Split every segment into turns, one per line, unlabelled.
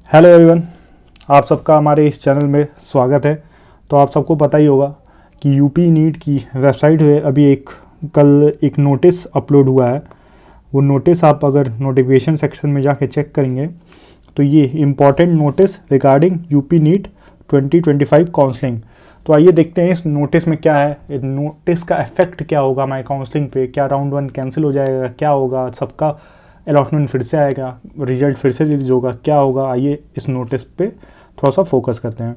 Hello everyone, आप सबका हमारे इस चैनल में स्वागत है। तो आप सबको पता ही होगा कि यूपी नीट की वेबसाइट पे अभी कल एक नोटिस अपलोड हुआ है। वो नोटिस आप अगर नोटिफिकेशन सेक्शन में जाके चेक करेंगे तो ये important notice regarding UP NEET 2025 counselling. तो आइए देखते हैं इस नोटिस में क्या है, इस नोटिस का इफेक्ट क्या होगा हमारे काउंसलिंग पे। क्या राउंड 1 कैंसिल हो जाएगा, क्या होगा, सबका अलॉटमेंट फिर से आएगा, रिजल्ट फिर से रिलीज होगा, क्या होगा। आइए इस नोटिस पे थोड़ा सा फोकस करते हैं।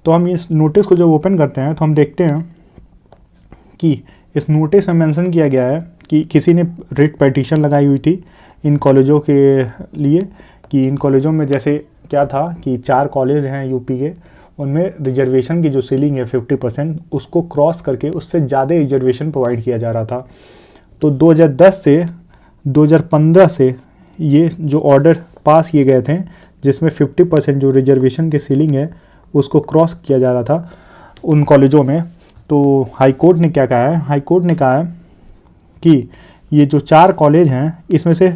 तो हम इस नोटिस को जब ओपन करते हैं तो हम देखते हैं कि इस नोटिस में मेंशन किया गया है कि किसी ने रिट पिटीशन लगाई हुई थी इन कॉलेजों के लिए कि इन कॉलेजों में जैसे क्या था कि 4 कॉलेज हैं यूपी के, उनमें रिजर्वेशन की जो सीलिंग है 50%, उसको क्रॉस करके उससे ज़्यादा रिजर्वेशन प्रोवाइड किया जा रहा था। तो 2010 से 2015 से ये जो ऑर्डर पास किए गए थे जिसमें 50% जो रिजर्वेशन की सीलिंग है उसको क्रॉस किया जा रहा था उन कॉलेजों में। तो हाई कोर्ट ने क्या कहा है, हाई कोर्ट ने कहा है कि ये जो 4 कॉलेज हैं इसमें से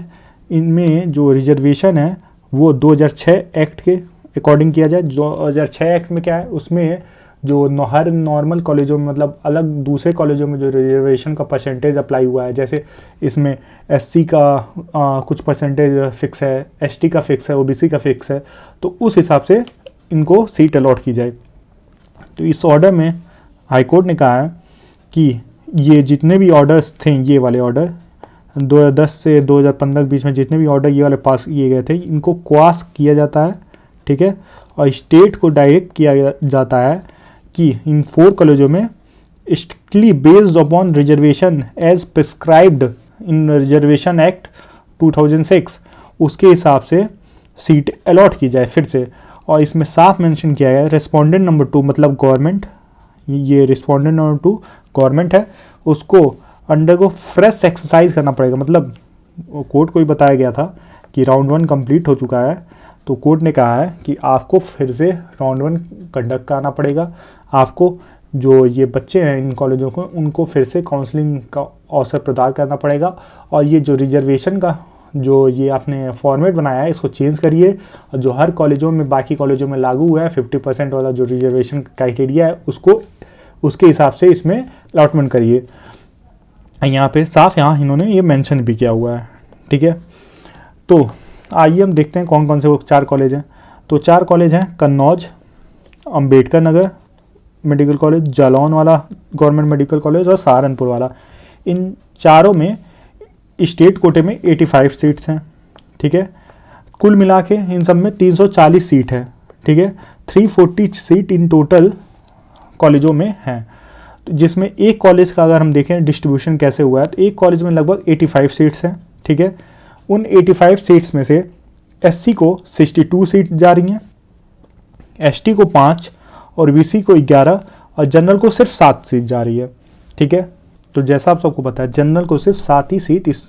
इनमें जो रिजर्वेशन है वो 2006 एक्ट के अकॉर्डिंग किया जाए। 2006 एक्ट में क्या है, उसमें जो हर नॉर्मल कॉलेजों में मतलब अलग दूसरे कॉलेजों में जो रिजर्वेशन का परसेंटेज अप्लाई हुआ है, जैसे इसमें एससी का कुछ परसेंटेज फिक्स है, एसटी का फिक्स है, ओबीसी का फिक्स है, तो उस हिसाब से इनको सीट अलॉट की जाए। तो इस ऑर्डर में हाई कोर्ट ने कहा है कि ये जितने भी ऑर्डर्स थे, ये वाले ऑर्डर 2010 से 2015 के बीच में जितने भी ऑर्डर ये वाले पास किए गए थे, इनको क्वाश किया जाता है, ठीक है। और स्टेट को डायरेक्ट किया जाता है कि इन 4 कॉलेजों में strictly based upon reservation as prescribed in reservation act 2006 उसके हिसाब से सीट अलॉट की जाए फिर से। और इसमें साफ मेंशन किया है रेस्पोंडेंट नंबर 2 मतलब गवर्नमेंट, ये रिस्पोंडेंट नंबर 2 गवर्नमेंट है, उसको अंडर को फ्रेश एक्सरसाइज करना पड़ेगा। मतलब कोर्ट को ही बताया गया था कि राउंड 1 कंप्लीट हो चुका है, तो कोर्ट ने कहा है कि आपको फिर से राउंड 1 कंडक्ट कराना पड़ेगा। आपको जो ये बच्चे हैं इन कॉलेजों को उनको फिर से काउंसलिंग का अवसर प्रदान करना पड़ेगा। और ये जो रिजर्वेशन का जो ये आपने फॉर्मेट बनाया है इसको चेंज करिए, और जो हर कॉलेजों में बाकी कॉलेजों में लागू हुआ है 50% वाला जो रिजर्वेशन क्राइटेरिया है उसको उसके हिसाब से इसमें अलॉटमेंट करिए। यहाँ पे साफ यहाँ इन्होंने ये मेंशन भी किया हुआ है, ठीक है। तो आइए हम देखते हैं कौन कौन से वो 4 कॉलेज हैं। तो 4 कॉलेज हैं कन्नौज, अंबेडकर नगर मेडिकल कॉलेज, जालौन वाला गवर्नमेंट मेडिकल कॉलेज और सहारनपुर वाला। इन चारों में स्टेट कोटे में 85 सीट्स हैं, ठीक है। कुल मिला के इन सब में 340 सीट है, ठीक है। 340 सीट इन टोटल कॉलेजों में हैं। तो जिसमें एक कॉलेज का अगर हम देखें डिस्ट्रीब्यूशन कैसे हुआ है, तो एक कॉलेज में लगभग 85 सीट्स हैं, ठीक है। उन 85 सीट्स में से एससी को 62 सीट जा रही हैं, एसटी को 5 और बीसी को 11 और जनरल को सिर्फ 7 सीट जा रही है, ठीक है। तो जैसा आप सबको पता है जनरल को सिर्फ 7 ही सीट इस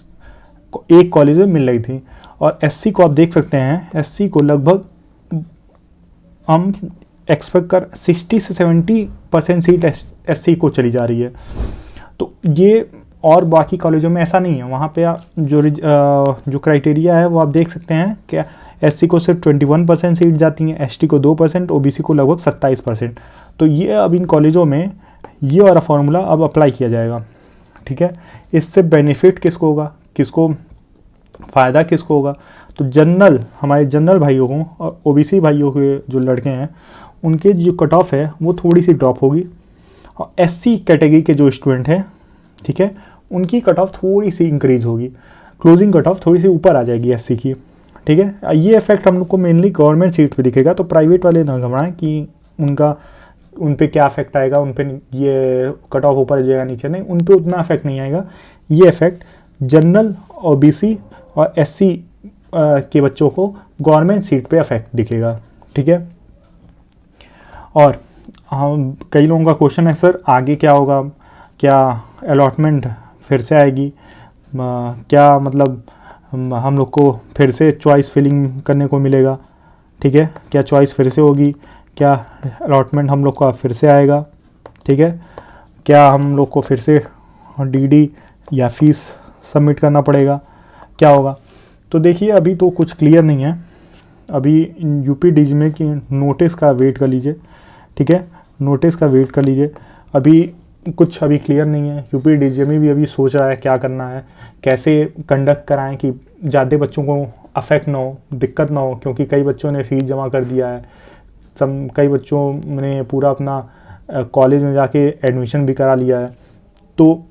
एक कॉलेज में मिल रही थी। और एससी को आप देख सकते हैं, एससी को लगभग हम एक्सपेक्ट कर 60 से 70% सीट एससी को चली जा रही है। तो ये और बाकी कॉलेजों में ऐसा नहीं है, वहाँ पे जो क्राइटेरिया है वो आप देख सकते हैं कि एससी को सिर्फ 21% सीट जाती हैं, एसटी को 2%, ओबीसी को लगभग 27%। तो ये अब इन कॉलेजों में ये वाला फार्मूला अब अप्लाई किया जाएगा, ठीक है। इससे बेनिफिट किसको होगा, किसको फ़ायदा किसको होगा, तो जनरल हमारे जनरल भाइयों को और ओबीसी भाइयों के जो लड़के हैं उनके जो कट ऑफ है वो थोड़ी सी ड्रॉप होगी। और एससी कैटेगरी के जो स्टूडेंट हैं, ठीक है, उनकी कट ऑफ थोड़ी सी इंक्रीज़ होगी, क्लोजिंग कट ऑफ थोड़ी सी ऊपर आ जाएगी एससी की, ठीक है। ये इफेक्ट हम लोग को मेनली गवर्नमेंट सीट पे दिखेगा। तो प्राइवेट वाले ना घबराएं कि उन पे क्या इफेक्ट आएगा, उन पे ये कट ऑफ ऊपर जाएगा नीचे, नहीं, उन पे उतना इफेक्ट नहीं आएगा। ये इफेक्ट जनरल ओबीसी और एससी के बच्चों को गवर्नमेंट सीट पे इफेक्ट दिखेगा, ठीक है। और हम कई लोगों का क्वेश्चन है सर आगे क्या होगा, क्या अलॉटमेंट फिर से आएगी, क्या मतलब हम लोग को फिर से चॉइस फिलिंग करने को मिलेगा, ठीक है, क्या चॉइस फिर से होगी, क्या अलॉटमेंट हम लोग का फिर से आएगा, ठीक है, क्या हम लोग को फिर से डीडी या फीस सबमिट करना पड़ेगा, क्या होगा। तो देखिए अभी तो कुछ क्लियर नहीं है, अभी यूपी डीजीएमए की नोटिस का वेट कर लीजिए, ठीक है, नोटिस का वेट कर लीजिए। अभी कुछ अभी क्लियर नहीं है। यूपी डीजीएमए भी अभी सोच रहा है क्या करना है, कैसे कंडक्ट कराएं कि ज़्यादा बच्चों को अफेक्ट ना हो, दिक्कत ना हो, क्योंकि कई बच्चों ने फ़ीस जमा कर दिया है, कई बच्चों ने पूरा अपना कॉलेज में जाके एडमिशन भी करा लिया है। तो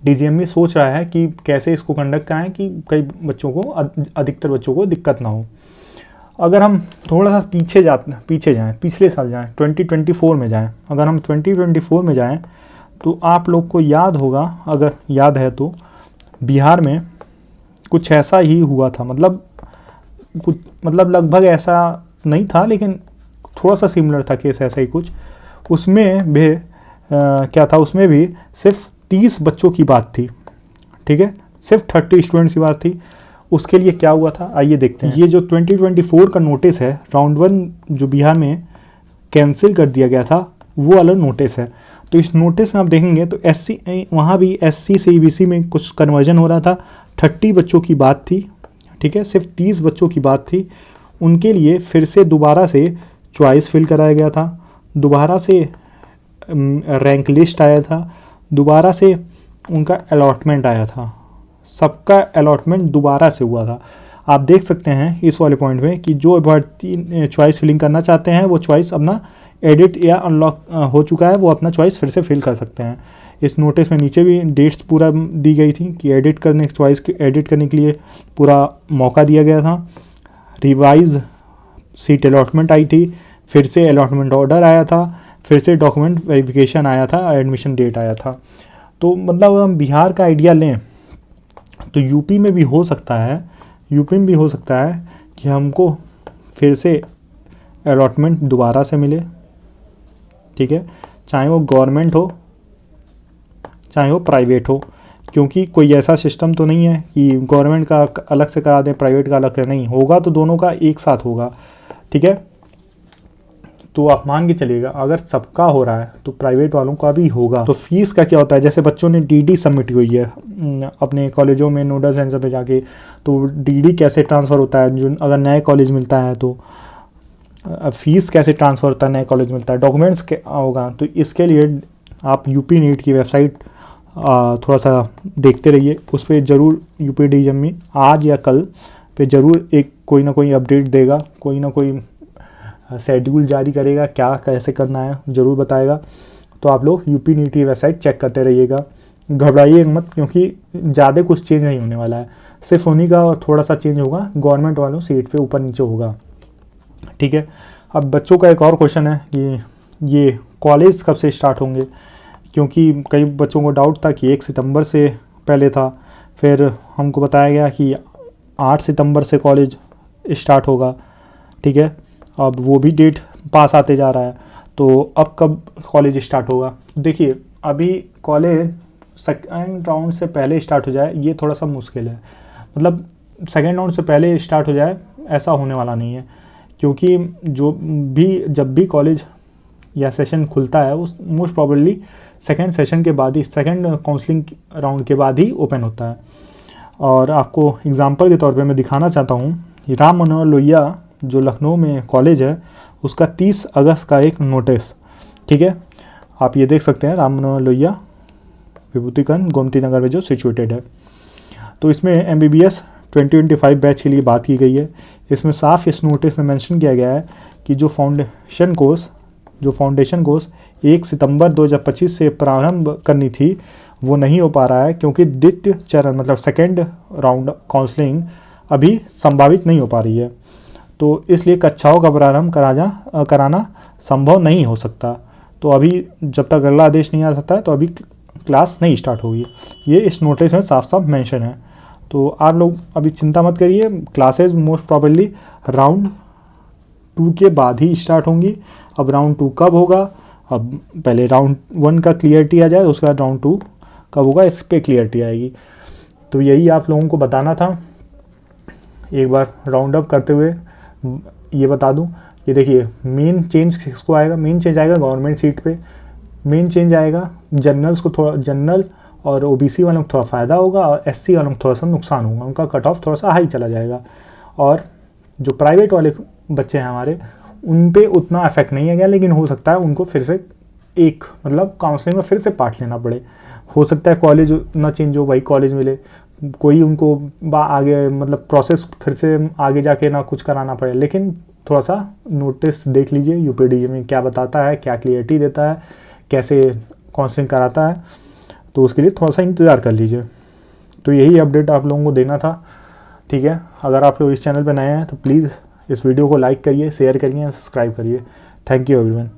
डीजीएमए सोच रहा है कि कैसे इसको कंडक्ट कराएं कि कई बच्चों को, अधिकतर बच्चों को दिक्कत ना हो। अगर हम थोड़ा सा पीछे जाएं, पिछले साल जाएं, 2024 में जाएं, अगर हम 2024 में जाएं तो आप लोग को याद होगा, अगर याद है तो, बिहार में कुछ ऐसा ही हुआ था। मतलब लगभग ऐसा नहीं था, लेकिन थोड़ा सा सिमिलर था केस, ऐसा ही कुछ। उसमें भी क्या था, उसमें भी सिर्फ 30 बच्चों की बात थी, ठीक है, सिर्फ 30 स्टूडेंट्स की बात थी। उसके लिए क्या हुआ था आइए देखते हैं। ये जो 2024 का नोटिस है, राउंड 1 जो बिहार में कैंसिल कर दिया गया था, वो वाला नोटिस है। तो इस नोटिस में आप देखेंगे तो एससी, वहाँ भी एससी से ईबीसी में कुछ कन्वर्जन हो रहा था। 30 बच्चों की बात थी, ठीक है, सिर्फ 30 बच्चों की बात थी। उनके लिए फिर से दोबारा से चॉइस फिल कराया गया था, दोबारा से रैंक लिस्ट आया था, दोबारा से उनका अलॉटमेंट आया था। सबका अलॉटमेंट दोबारा से हुआ था। आप देख सकते हैं इस वाले पॉइंट में कि जो अभ्यर्थी चॉइस फिलिंग करना चाहते हैं वो चॉइस अपना एडिट या अनलॉक हो चुका है, वो अपना चॉइस फिर से फिल कर सकते हैं। इस नोटिस में नीचे भी डेट्स पूरा दी गई थी कि चॉइस एडिट करने के लिए पूरा मौका दिया गया था। रिवाइज सीट अलॉटमेंट आई थी, फिर से अलॉटमेंट ऑर्डर आया था, फिर से डॉक्यूमेंट वेरिफिकेशन आया था, एडमिशन डेट आया था। तो मतलब हम बिहार का आइडिया लें तो यूपी में भी हो सकता है कि हमको फिर से अलॉटमेंट दोबारा से मिले, ठीक है, चाहे वो गवर्नमेंट हो चाहे वो प्राइवेट हो, क्योंकि कोई ऐसा सिस्टम तो नहीं है कि गवर्नमेंट का अलग से करा दें, प्राइवेट का अलग से, नहीं होगा, तो दोनों का एक साथ होगा, ठीक है। तो आप मान के चलिएगा अगर सबका हो रहा है तो प्राइवेट वालों का भी होगा। तो फीस का क्या होता है, जैसे बच्चों ने डीडी सबमिट हुई है अपने कॉलेजों में नोडल सेंटर पे जाके, तो डीडी कैसे ट्रांसफ़र होता है, जो अगर नए कॉलेज मिलता है तो फीस कैसे ट्रांसफ़र होता है, नए कॉलेज मिलता है, डॉक्यूमेंट्स क्या होगा। तो इसके लिए आप यूपी नीट की वेबसाइट थोड़ा सा देखते रहिए, उस पर ज़रूर यूपी डीजीएमए आज या कल पे ज़रूर एक कोई ना कोई अपडेट देगा, कोई ना कोई शेड्यूल जारी करेगा, क्या कैसे करना है ज़रूर बताएगा। तो आप लोग यूपी नीट की वेबसाइट चेक करते रहिएगा, घबराइए मत, क्योंकि ज़्यादा कुछ चेंज नहीं होने वाला है, सिर्फ उन्हीं का थोड़ा सा चेंज होगा, गवर्नमेंट वालों सीट पे ऊपर नीचे होगा, ठीक है। अब बच्चों का एक और क्वेश्चन है कि ये कॉलेज कब से स्टार्ट होंगे, क्योंकि कई बच्चों को डाउट था कि 1 सितंबर से पहले था, फिर हमको बताया गया कि 8 सितंबर से कॉलेज स्टार्ट होगा, ठीक है। अब वो भी डेट पास आते जा रहा है, तो अब कब कॉलेज स्टार्ट होगा। देखिए अभी कॉलेज सेकेंड राउंड से पहले स्टार्ट हो जाए ये थोड़ा सा मुश्किल है, मतलब सेकेंड राउंड से पहले स्टार्ट हो जाए ऐसा होने वाला नहीं है, क्योंकि जब भी कॉलेज या सेशन खुलता है वो मोस्ट प्रॉबेबली सेकेंड सेशन के बाद ही, सेकेंड काउंसलिंग राउंड के बाद ही ओपन होता है। और आपको एग्जांपल के तौर पे मैं दिखाना चाहता हूँ, राम मनोहर लोहिया जो लखनऊ में कॉलेज है उसका 30 अगस्त का एक नोटिस, ठीक है, आप ये देख सकते हैं, राम मनोहर लोहिया विभूतिगंज गोमती नगर में जो सिचुएटेड है। तो इसमें MBBS 2025 बैच के लिए बात की गई है। इसमें साफ इस नोटिस में मेंशन किया गया है कि जो फाउंडेशन कोर्स 1 सितंबर 2025 से प्रारंभ करनी थी वो नहीं हो पा रहा है, क्योंकि द्वितीय चरण मतलब सेकेंड राउंड काउंसलिंग अभी संभावित नहीं हो पा रही है, तो इसलिए कक्षाओं का प्रारंभ कराना संभव नहीं हो सकता। तो अभी जब तक अगला आदेश नहीं आ सकता है तो अभी क्लास नहीं स्टार्ट होगी, ये इस नोटिस में साफ साफ मेंशन है। तो आप लोग अभी चिंता मत करिए, क्लासेस मोस्ट प्रॉबेबली राउंड 2 के बाद ही स्टार्ट होंगी। अब राउंड 2 कब होगा, अब पहले राउंड 1 का क्लियरिटी आ जाए, उसके बाद राउंड 2 कब होगा इस पर क्लियरिटी आएगी। तो यही आप लोगों को बताना था। एक बार राउंड अप करते हुए ये बता दूं कि देखिए मेन चेंज किसको आएगा, मेन चेंज आएगा गवर्नमेंट सीट पे, मेन चेंज आएगा जनरल्स को, थोड़ा जनरल और OBC वालों को थोड़ा फ़ायदा होगा और SC वालों को थोड़ा सा नुकसान होगा, उनका कट ऑफ थोड़ा सा हाई चला जाएगा। और जो प्राइवेट वाले बच्चे हैं हमारे, उन पे उतना इफेक्ट नहीं है गया, लेकिन हो सकता है उनको फिर से एक मतलब काउंसलिंग में फिर से पार्ट लेना पड़े। हो सकता है कॉलेज ना चेंज हो, वही कॉलेज मिले, कोई उनको आगे मतलब प्रोसेस फिर से आगे जाके ना कुछ कराना पड़े। लेकिन थोड़ा सा नोटिस देख लीजिए यूपीडीजी में क्या बताता है, क्या क्लियरिटी देता है, कैसे काउंसलिंग कराता है, तो उसके लिए थोड़ा सा इंतज़ार कर लीजिए। तो यही अपडेट आप लोगों को देना था, ठीक है। अगर आप लोग इस चैनल पर नए हैं तो प्लीज़ इस वीडियो को लाइक करिए, शेयर करिए, सब्सक्राइब करिए। Thank you everyone.